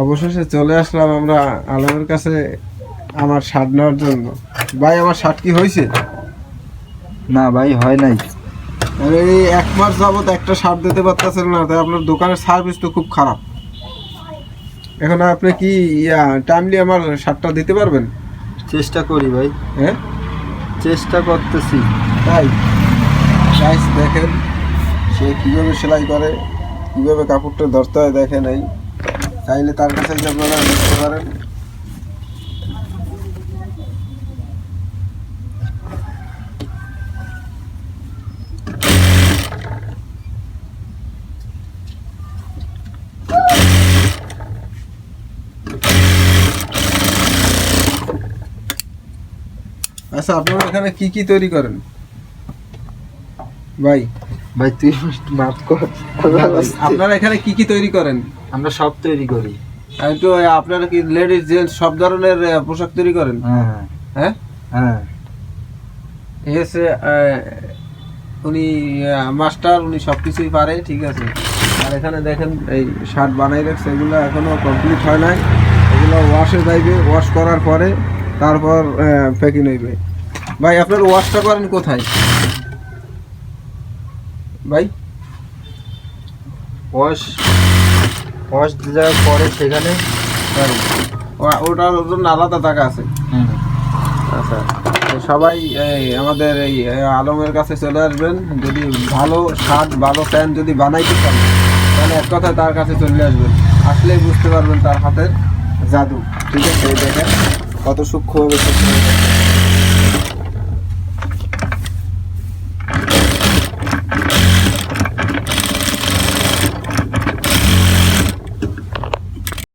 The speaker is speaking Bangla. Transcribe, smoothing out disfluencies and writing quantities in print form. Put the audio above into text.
অবশেষে চলে আসলাম আমরা আলমের কাছে আমার শার্ট নেওয়ার জন্য। ভাই আমার শার্ট কি হয়েছে? না ভাই হয় নাই। আরে এই 1 মাস যাবত একটা শার্ট দিতে পারতেছেন না, তাই আপনার দোকানের সার্ভিস তো খুব খারাপ। এখন আপনি কি টাইমলি আমার শার্টটা দিতে পারবেন? চেষ্টা করি ভাই, হ্যাঁ চেষ্টা করতেছি। তাই গাইস দেখেন সে কীভাবে সেলাই করে, কীভাবে কাপড়টা ধরতে হয় দেখেন। এই চাইলে তার কাছে যে আপনারা দেখতে পারেন। আচ্ছা আপনারা এখানে কি কি তৈরি করেন ভাই? ভাই তুই মাফ কর। আপনারা এখানে কি কি তৈরি করেন? আমরা সব তৈরি করি। একটু আপনারা কি লেডিস জেন্টস সব ধরনের পোশাক তৈরি করেন? হ্যাঁ হ্যাঁ হ্যাঁ। এসে উনি মাস্টার, উনি সব কিছুই পারে, ঠিক আছে। আর এখানে দেখেন এই শার্ট বানাই রাখছে, এগুলো এখনো কমপ্লিট হয় নাই। এগুলো ওয়াশে যাইবে, ওয়াশ করার পরে তারপর প্যাকিং হইবে। ভাই আপনার ওয়াশটা করেন কোথায় ভাই? ওয়াশ ওয়াশ দেওয়ার পরে সেখানে ওটার জন্য আলাদা টাকা আছে। আচ্ছা, তো সবাই আমাদের এই আলমের কাছে চলে আসবেন। যদি ভালো শার্ট ভালো প্যান্ট যদি বানাইতে চান তাহলে এক কথায় তার কাছে চলে আসবেন। আসলেই বুঝতে পারবেন তার হাতের জাদু, ঠিক আছে। এই দেখেন কত সূক্ষ্মভাবে